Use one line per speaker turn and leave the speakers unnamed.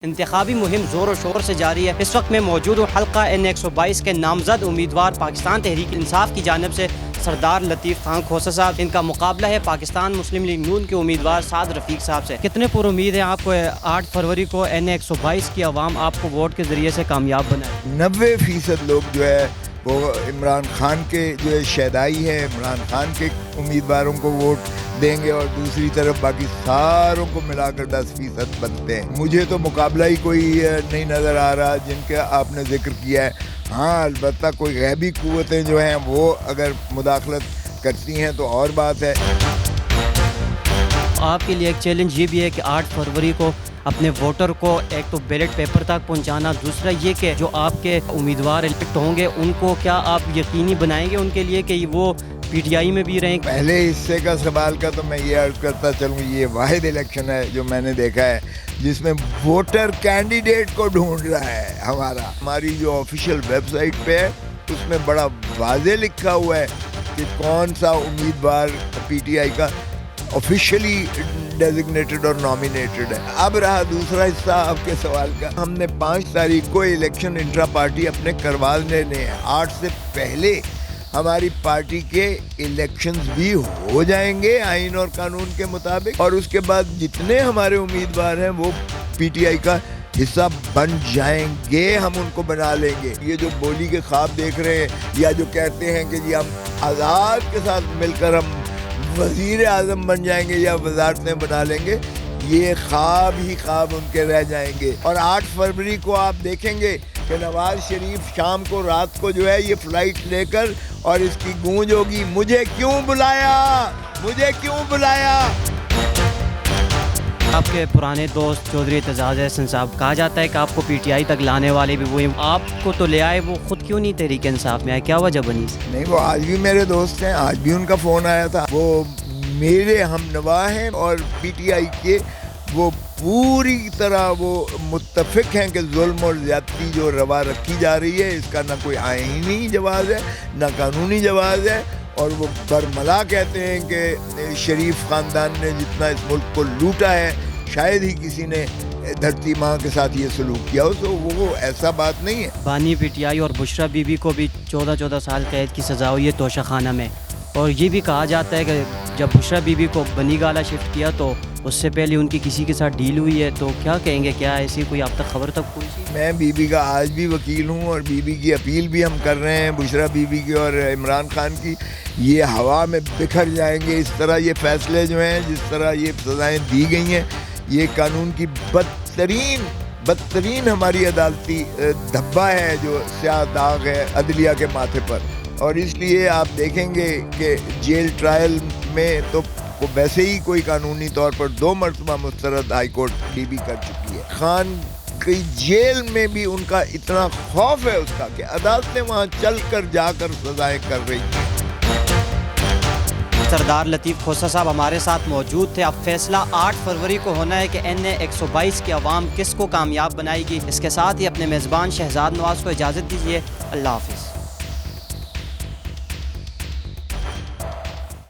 انتخابی مہم زور و شور سے جاری ہے۔ اس وقت میں موجود ہوں حلقہ N122 کے نامزد امیدوار پاکستان تحریک انصاف کی جانب سے سردار لطیف خان کھوسہ صاحب۔ ان کا مقابلہ ہے پاکستان مسلم لیگ نون کے امیدوار سعد رفیق صاحب سے۔ کتنے پر امید ہیں آپ کو 8 فروری کو N122 کی عوام آپ کو ووٹ کے ذریعے سے کامیاب بنائے؟
90% لوگ جو ہے وہ عمران خان کے جو ہے شیدائی ہے، عمران خان کے امیدواروں کو ووٹ دیں گے، اور دوسری طرف باقی ساروں کو ملا کر 10% بنتے ہیں۔ مجھے تو مقابلہ ہی کوئی نہیں نظر آ رہا جن کا آپ نے ذکر کیا ہے۔ ہاں، البتہ کوئی غیبی قوتیں جو ہیں وہ اگر مداخلت کرتی ہیں تو اور بات ہے۔
آپ کے لیے ایک چیلنج یہ بھی ہے کہ 8 فروری کو اپنے ووٹر کو ایک تو بیلٹ پیپر تک پہنچانا، دوسرا یہ کہ جو آپ کے امیدوار الیکٹ ہوں گے ان کو کیا آپ یقینی بنائیں گے ان کے لیے کہ وہ پی ٹی آئی میں بھی رہیں؟
پہلے حصے کا سوال کا تو میں یہ عرض کرتا چلوں، یہ واحد الیکشن ہے جو میں نے دیکھا ہے جس میں ووٹر کینڈیڈیٹ کو ڈھونڈ رہا ہے۔ ہماری جو آفیشیل ویب سائٹ پہ ہے اس میں بڑا واضح لکھا ہوا ہے کہ کون سا امیدوار پی ٹی آئی کا آفیشیلی ڈیزگنیٹڈ اور نامینیٹڈ ہے۔ اب رہا دوسرا حصہ آپ کے سوال کا، ہم نے 5 تاریخ کو الیکشن انٹرا پارٹی اپنے کروا لینے ہیں۔ 8 سے پہلے ہماری پارٹی کے الیکشنز بھی ہو جائیں گے آئین اور قانون کے مطابق، اور اس کے بعد جتنے ہمارے امیدوار ہیں وہ پی ٹی آئی کا حصہ بن جائیں گے، ہم ان کو بنا لیں گے۔ یہ جو بولی کے خواب دیکھ رہے ہیں یا جو کہتے ہیں کہ جی ہم آزاد کے ساتھ مل کر ہم وزیر اعظم بن جائیں گے یا وزارتیں بنا لیں گے، یہ خواب ہی خواب ان کے رہ جائیں گے۔ اور 8 فروری کو آپ دیکھیں گے کہ نواز شریف شام کو رات کو جو ہے یہ فلائٹ لے کر اور اس کی گونج ہوگی، مجھے کیوں بلایا، مجھے کیوں بلایا۔
آپ کے پرانے دوست چودھری اعتزاز احسن صاحب، کہا جاتا ہے کہ آپ کو پی ٹی آئی تک لانے والے بھی وہی، آپ کو تو لے آئے، وہ خود کیوں نہیں تحریک انصاف میں آئے؟ کیا وجہ بنی؟
نہیں، وہ آج بھی میرے دوست ہیں، آج بھی ان کا فون آیا تھا، وہ میرے ہم نوا ہیں، اور پی ٹی آئی کے وہ پوری طرح وہ متفق ہیں کہ ظلم اور زیادتی جو روا رکھی جا رہی ہے اس کا نہ کوئی آئینی جواز ہے نہ قانونی جواز ہے، اور وہ برملا کہتے ہیں کہ شریف خاندان نے جتنا اس ملک کو لوٹا ہے شاید ہی کسی نے دھرتی ماں کے ساتھ یہ سلوک کیا ہو، تو وہ ایسا بات نہیں ہے۔
بانی پی ٹی آئی اور بشرا بی بی کو بھی 14 سال قید کی سزا ہوئی ہے توشہ خانہ میں، اور یہ بھی کہا جاتا ہے کہ جب بشرا بی بی کو بنی گالا شفٹ کیا تو اس سے پہلے ان کی کسی کے ساتھ ڈیل ہوئی ہے، تو کیا کہیں گے؟ کیا ایسی کوئی آپ تک خبر تک پہنچی؟
میں بی بی کا آج بھی وکیل ہوں، اور بی بی کی اپیل بھی ہم کر رہے ہیں، بشرا بی بی کی اور عمران خان کی۔ یہ ہوا میں بکھر جائیں گے اس طرح یہ فیصلے جو ہیں، جس طرح یہ سزائیں دی گئی ہیں، یہ قانون کی بدترین ہماری عدالتی دھبا ہے جو سیاہ داغ ہے عدلیہ کے ماتھے پر۔ اور اس لیے آپ دیکھیں گے کہ جیل ٹرائل میں تو ویسے ہی کوئی قانونی طور پر 2 مرتبہ مسترد ہائی کورٹ بی بی کر چکی ہے۔ خان کی جیل میں بھی ان کا اتنا خوف ہے اس کا کہ عدالتیں وہاں چل کر جا کر سزائیں کر رہی ہیں۔
سردار لطیف کھوسہ صاحب ہمارے ساتھ موجود تھے۔ اب فیصلہ 8 فروری کو ہونا ہے کہ N122 کی عوام کس کو کامیاب بنائے گی۔ اس کے ساتھ ہی اپنے میزبان شہزاد نواز کو اجازت دیجیے۔ اللہ حافظ۔